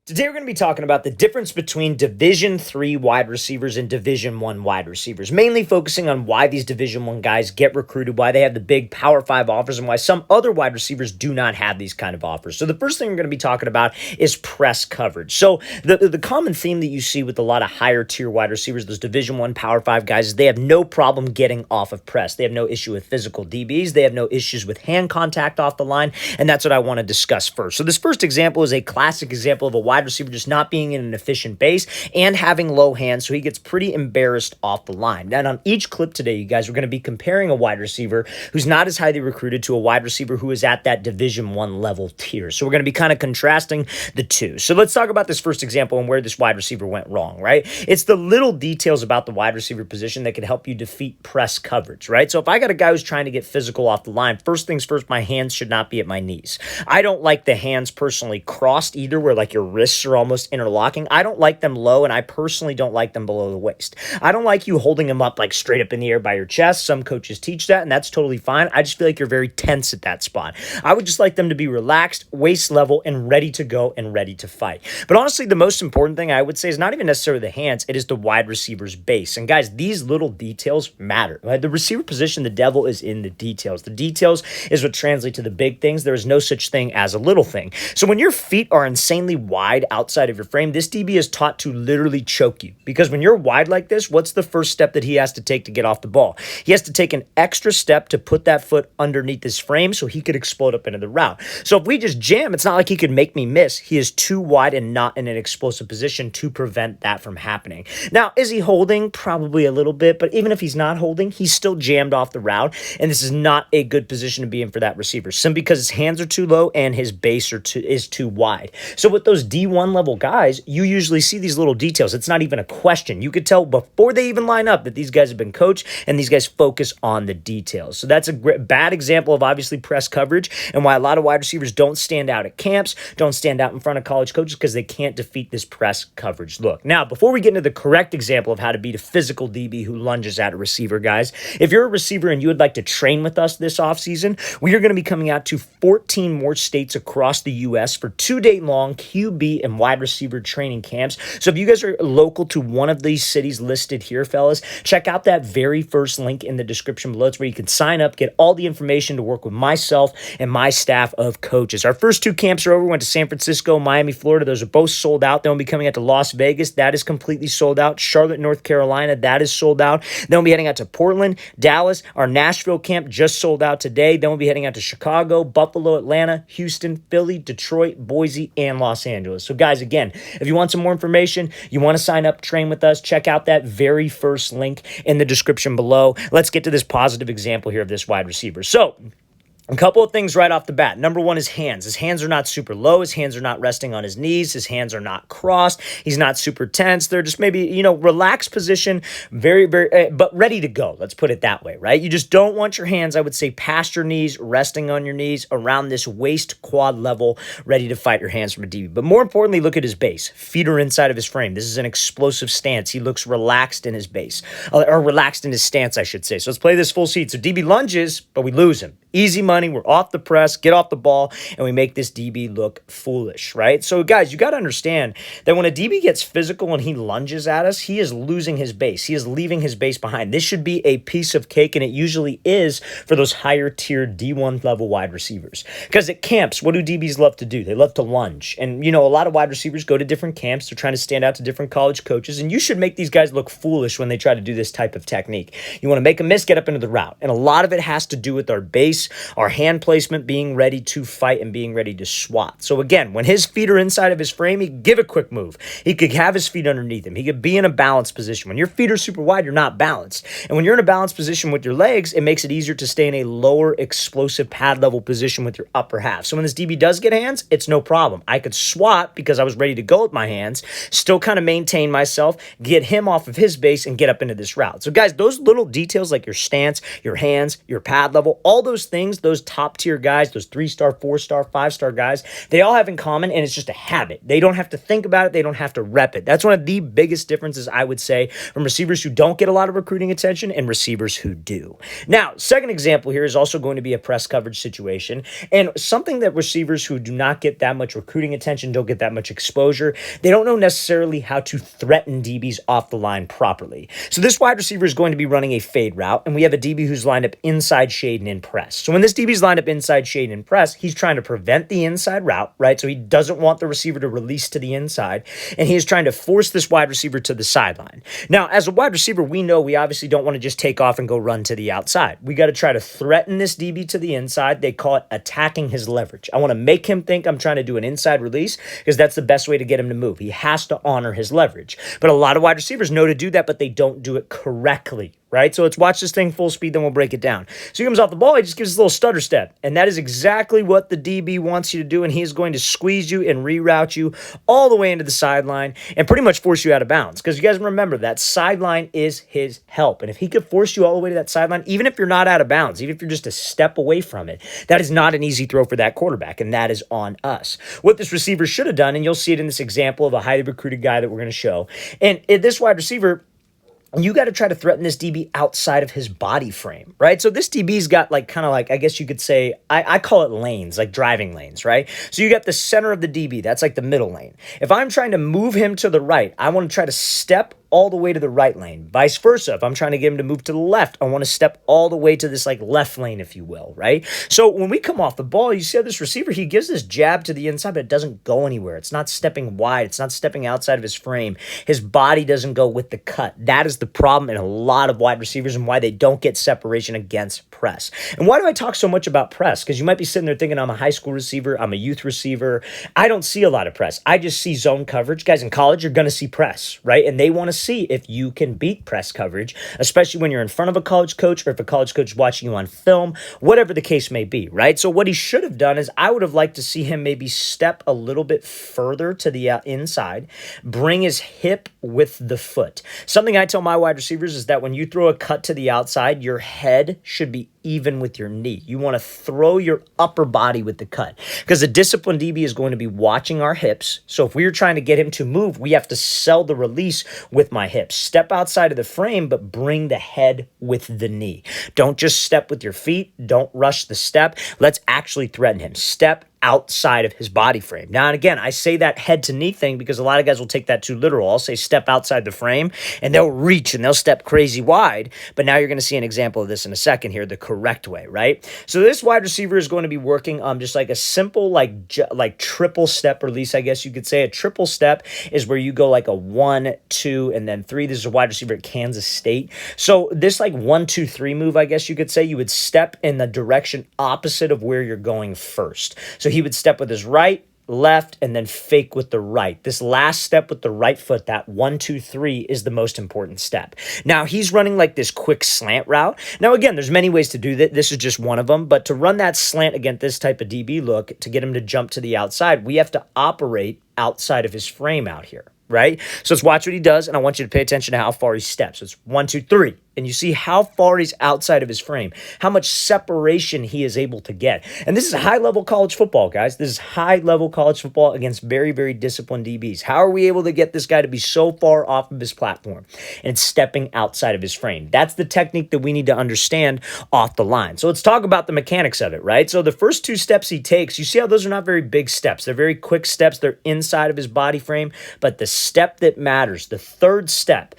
Today we're going to be talking about the difference between Division 3 wide receivers and Division 1 wide receivers, mainly focusing on why these Division 1 guys get recruited, why they have the big Power 5 offers, and why some other wide receivers do not have these kind of offers. So the first thing we're going to be talking about is press coverage. So the common theme that you see with a lot of higher tier wide receivers, those Division 1 Power 5 guys, is they have no problem getting off of press. They have no issue with physical DBs. They have no issues with hand contact off the line, and that's what I want to discuss first. So this first example is a classic example of a wide receiver just not being in an efficient base and having low hands, so he gets pretty embarrassed off the line. And on each clip today, you guys, we're going to be comparing a wide receiver who's not as highly recruited to a wide receiver who is at that Division 1 level tier. So we're going to be kind of contrasting the two. So let's talk about this first example and where this wide receiver went wrong, right? It's the little details about the wide receiver position that can help you defeat press coverage, right? So if I got a guy who's trying to get physical off the line, first things first, my hands should not be at my knees. I don't like the hands personally crossed either, where like your wrists are almost interlocking. I don't like them low, and I personally don't like them below the waist. I don't like you holding them up like straight up in the air by your chest. Some coaches teach that, and that's totally fine. I just feel like you're very tense at that spot. I would just like them to be relaxed, waist level, and ready to go and ready to fight. But honestly, the most important thing I would say is not even necessarily the hands, it is the wide receiver's base. And guys, these little details matter. Right? The receiver position, the devil is in the details. The details is what translate to the big things. There is no such thing as a little thing. So when your feet are insanely wide outside of your frame, this DB is taught to literally choke you, because when you're wide like this, what's the first step that he has to take to get off the ball? He has to take an extra step to put that foot underneath his frame so he could explode up into the route. So if we just jam, it's not like he could make me miss. He is too wide and not in an explosive position to prevent that from happening. Now, is he holding? Probably a little bit, but even if he's not holding, he's still jammed off the route, and this is not a good position to be in for that receiver, simply because his hands are too low and his base is too wide. So with those D1 level guys, you usually see these little details. It's not even a question. You could tell before they even line up that these guys have been coached, and these guys focus on the details. So that's a bad example of obviously press coverage, and why a lot of wide receivers don't stand out at camps, don't stand out in front of college coaches, because they can't defeat this press coverage look. Now, before we get into the correct example of how to beat a physical DB who lunges at a receiver, guys, if you're a receiver and you would like to train with us this offseason, we are going to be coming out to 14 more states across the U.S. for 2-day-long QB and wide receiver training camps. So if you guys are local to one of these cities listed here, fellas, check out that very first link in the description below. It's where you can sign up, get all the information to work with myself and my staff of coaches. Our first 2 camps are over. We went to San Francisco, Miami, Florida. Those are both sold out. Then we'll be coming out to Las Vegas. That is completely sold out. Charlotte, North Carolina, that is sold out. Then we'll be heading out to Portland, Dallas. Our Nashville camp just sold out today. Then we'll be heading out to Chicago, Buffalo, Atlanta, Houston, Philly, Detroit, Boise, and Los Angeles. So guys, again, if you want some more information, you want to sign up, train with us, check out that very first link in the description below. Let's get to this positive example here of this wide receiver. So, a couple of things right off the bat. Number one is hands. His hands are not super low. His hands are not resting on his knees. His hands are not crossed. He's not super tense. They're just maybe, relaxed position, very, very, but ready to go. Let's put it that way, right? You just don't want your hands, I would say, past your knees, resting on your knees, around this waist quad level, ready to fight your hands from a DB. But more importantly, look at his base. Feet are inside of his frame. This is an explosive stance. He looks relaxed in his base, or relaxed in his stance, I should say. So let's play this full seat. So DB lunges, but we lose him. Easy money. We're off the press, get off the ball, and we make this DB look foolish, right? So, guys, you got to understand that when a DB gets physical and he lunges at us, he is losing his base. He is leaving his base behind. This should be a piece of cake, and it usually is for those higher-tier D1 level wide receivers. Because at camps, what do DBs love to do? They love to lunge. And, a lot of wide receivers go to different camps. They're trying to stand out to different college coaches, and you should make these guys look foolish when they try to do this type of technique. You want to make a miss, get up into the route. And a lot of it has to do with our base, our hand placement, being ready to fight and being ready to swat. So again, when his feet are inside of his frame, he can give a quick move. He could have his feet underneath him. He could be in a balanced position. When your feet are super wide, you're not balanced. And when you're in a balanced position with your legs, it makes it easier to stay in a lower explosive pad level position with your upper half. So when this DB does get hands, it's no problem. I could swat because I was ready to go with my hands, still kind of maintain myself, get him off of his base, and get up into this route. So guys, those little details like your stance, your hands, your pad level, all those things things those top tier guys, those 3-star, 4-star, 5-star guys, they all have in common, and it's just a habit. They don't have to think about it. They don't have to rep it. That's one of the biggest differences, I would say, from receivers who don't get a lot of recruiting attention and receivers who do. Now, second example here is also going to be a press coverage situation, and something that receivers who do not get that much recruiting attention, don't get that much exposure, they don't know necessarily how to threaten DBs off the line properly. So this wide receiver is going to be running a fade route, and we have a DB who's lined up inside shade and in press. So when this DB's lined up inside shade and in press, he's trying to prevent the inside route, right? So he doesn't want the receiver to release to the inside, and he is trying to force this wide receiver to the sideline. Now, as a wide receiver, we know we obviously don't want to just take off and go run to the outside. We got to try to threaten this DB to the inside. They call it attacking his leverage. I want to make him think I'm trying to do an inside release because that's the best way to get him to move. He has to honor his leverage. But a lot of wide receivers know to do that, but they don't do it correctly, right? So let's watch this thing full speed, then we'll break it down. So he comes off the ball, he just gives a little stutter step, and that is exactly what the DB wants you to do, and he is going to squeeze you and reroute you all the way into the sideline and pretty much force you out of bounds, because you guys remember that sideline is his help, and if he could force you all the way to that sideline, even if you're not out of bounds, even if you're just a step away from it, that is not an easy throw for that quarterback, and that is on us. What this receiver should have done, and you'll see it in this example of a highly recruited guy that we're going to show, and this wide receiver, you got to try to threaten this DB outside of his body frame, right? So this DB's got I guess you could say, I call it lanes, like driving lanes, right? So you got the center of the DB, that's like the middle lane. If I'm trying to move him to the right, I want to try to step all the way to the right lane. Vice versa, if I'm trying to get him to move to the left, I want to step all the way to this like left lane, if you will, right? So when we come off the ball, you see how this receiver, he gives this jab to the inside, but it doesn't go anywhere. It's not stepping wide. It's not stepping outside of his frame. His body doesn't go with the cut. That is the problem in a lot of wide receivers and why they don't get separation against press. And why do I talk so much about press? Because you might be sitting there thinking, I'm a high school receiver, I'm a youth receiver. I don't see a lot of press. I just see zone coverage. Guys, in college, you're going to see press, right? And they want to see if you can beat press coverage, especially when you're in front of a college coach or if a college coach is watching you on film, whatever the case may be, right? So what he should have done is I would have liked to see him maybe step a little bit further to the inside, bring his hip with the foot. Something I tell my wide receivers is that when you throw a cut to the outside, your head should be even with your knee. You want to throw your upper body with the cut because the disciplined DB is going to be watching our hips. So if we are trying to get him to move, we have to sell the release with my hips. Step outside of the frame, but bring the head with the knee. Don't just step with your feet. Don't rush the step. Let's actually threaten him. Step outside of his body frame. Now, and again, I say that head to knee thing because a lot of guys will take that too literal. I'll say step outside the frame and they'll reach and they'll step crazy wide. But now you're going to see an example of this in a second here, the correct way, right? So this wide receiver is going to be working just like a simple, like triple step release, I guess you could say. A triple step is where you go like a 1, 2, and then 3. This is a wide receiver at Kansas State. So this like 1, 2, 3 move, I guess you could say, you would step in the direction opposite of where you're going first. So he would step with his right, left, and then fake with the right. This last step with the right foot, that 1, 2, 3, is the most important step. Now, he's running like this quick slant route. Now, again, there's many ways to do that. This is just one of them. But to run that slant against this type of DB look, to get him to jump to the outside, we have to operate outside of his frame out here, right? So let's watch what he does, and I want you to pay attention to how far he steps. It's 1, 2, 3. And you see how far he's outside of his frame, how much separation he is able to get. And this is high-level college football, guys. This is high-level college football against very, very disciplined DBs. How are we able to get this guy to be so far off of his platform and stepping outside of his frame? That's the technique that we need to understand off the line. So let's talk about the mechanics of it, right? So the first 2 steps he takes, you see how those are not very big steps. They're very quick steps. They're inside of his body frame. But the step that matters, the third step,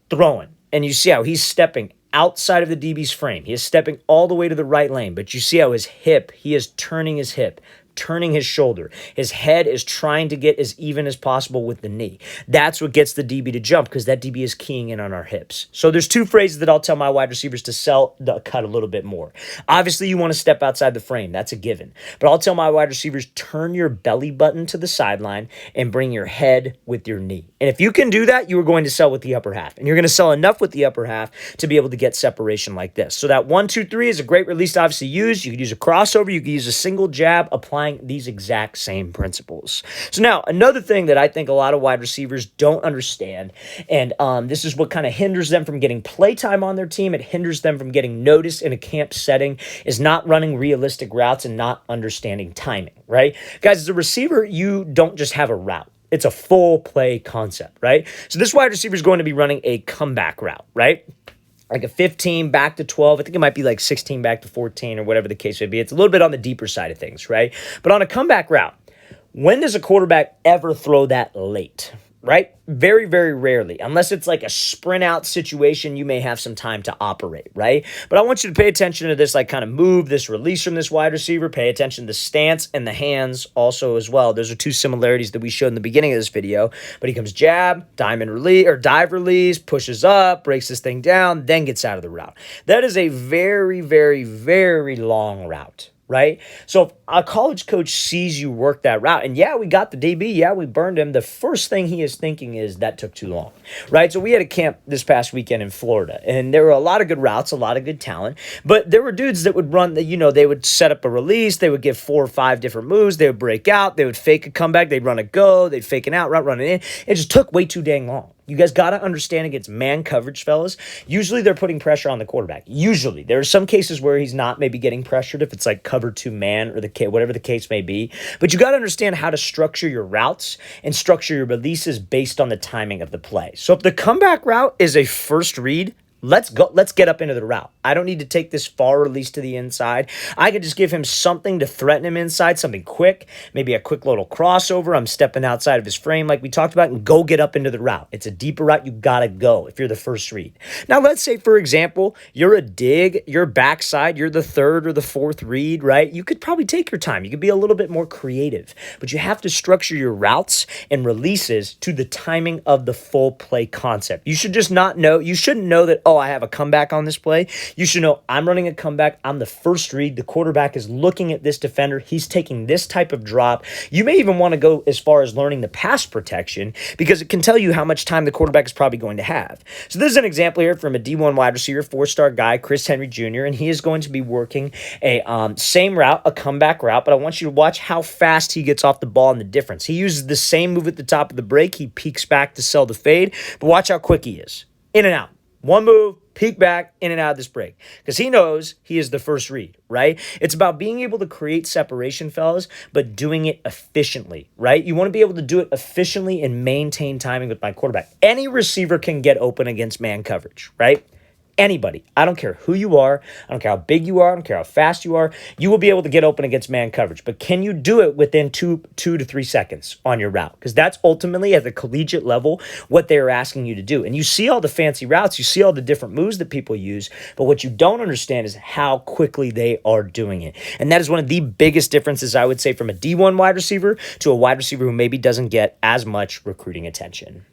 throwing. And you see how he's stepping outside of the DB's frame. He is stepping all the way to the right lane. But you see how his hip, he is turning his hip, turning his shoulder. His head is trying to get as even as possible with the knee. That's what gets the DB to jump because that DB is keying in on our hips. So there's 2 phrases that I'll tell my wide receivers to sell the cut a little bit more. Obviously, you want to step outside the frame. That's a given. But I'll tell my wide receivers, turn your belly button to the sideline and bring your head with your knee. And if you can do that, you are going to sell with the upper half. And you're going to sell enough with the upper half to be able to get separation like this. So that 1, 2, 3 is a great release to obviously use. You could use a crossover. You could use a single jab, applying applying these exact same principles. So now, another thing that I think a lot of wide receivers don't understand, and this is what kind of hinders them from getting playtime on their team, it hinders them from getting noticed in a camp setting, is not running realistic routes and not understanding timing, right? Guys, as a receiver, you don't just have a route. It's a full play concept, right? So this wide receiver is going to be running a comeback route, right? Like a 15 back to 12. I think it might be like 16 back to 14 or whatever the case may be. It's a little bit on the deeper side of things, right? But on a comeback route, when does a quarterback ever throw that late, right? Very, very rarely. Unless it's like a sprint out situation, you may have some time to operate, right? But I want you to pay attention to this, like kind of move, this release from this wide receiver. Pay attention to the stance and the hands also as well. Those are two similarities that we showed in the beginning of this video. But he comes jab, diamond release, or dive release, pushes up, breaks this thing down, then gets out of the route. That is a very, very, very long route, right? So if a college coach sees you work that route, and yeah, we got the DB, yeah, we burned him, the first thing he is thinking is that took too long, right? So we had a camp this past weekend in Florida, and there were a lot of good routes, a lot of good talent, but there were dudes that would run, they would set up a release, they would give 4 or 5 different moves, they would break out, they would fake a comeback, they'd run a go, they'd fake an out route, run it in. It just took way too dang long. You guys got to understand against man coverage, fellas. Usually they're putting pressure on the quarterback. Usually. There are some cases where he's not maybe getting pressured if it's like cover 2 man or whatever the case may be. But you got to understand how to structure your routes and structure your releases based on the timing of the play. So if the comeback route is a first read, let's go. Let's get up into the route. I don't need to take this far release to the inside. I could just give him something to threaten him inside, something quick, maybe a quick little crossover. I'm stepping outside of his frame like we talked about, and go get up into the route. It's a deeper route. You got to go if you're the first read. Now, let's say, for example, you're a dig, you're backside, you're the third or the fourth read, right? You could probably take your time. You could be a little bit more creative, but you have to structure your routes and releases to the timing of the full play concept. You should just not know. You shouldn't know that, I have a comeback on this play. You should know I'm running a comeback. I'm the first read. The quarterback is looking at this defender. He's taking this type of drop. You may even want to go as far as learning the pass protection because it can tell you how much time the quarterback is probably going to have. So this is an example here from a D1 wide receiver, 4-star guy, Chris Henry Jr., and he is going to be working a same route, a comeback route, but I want you to watch how fast he gets off the ball and the difference. He uses the same move at the top of the break. He peeks back to sell the fade, but watch how quick he is. In and out. One move, peek back, in and out of this break. Because he knows he is the first read, right? It's about being able to create separation, fellas, but doing it efficiently, right? You want to be able to do it efficiently and maintain timing with my quarterback. Any receiver can get open against man coverage, right? Anybody. I don't care who you are. I don't care how big you are. I don't care how fast you are. You will be able to get open against man coverage. But can you do it within 2 to 3 seconds on your route? Because that's ultimately at the collegiate level what they're asking you to do. And you see all the fancy routes. You see all the different moves that people use. But what you don't understand is how quickly they are doing it. And that is one of the biggest differences, I would say, from a D1 wide receiver to a wide receiver who maybe doesn't get as much recruiting attention.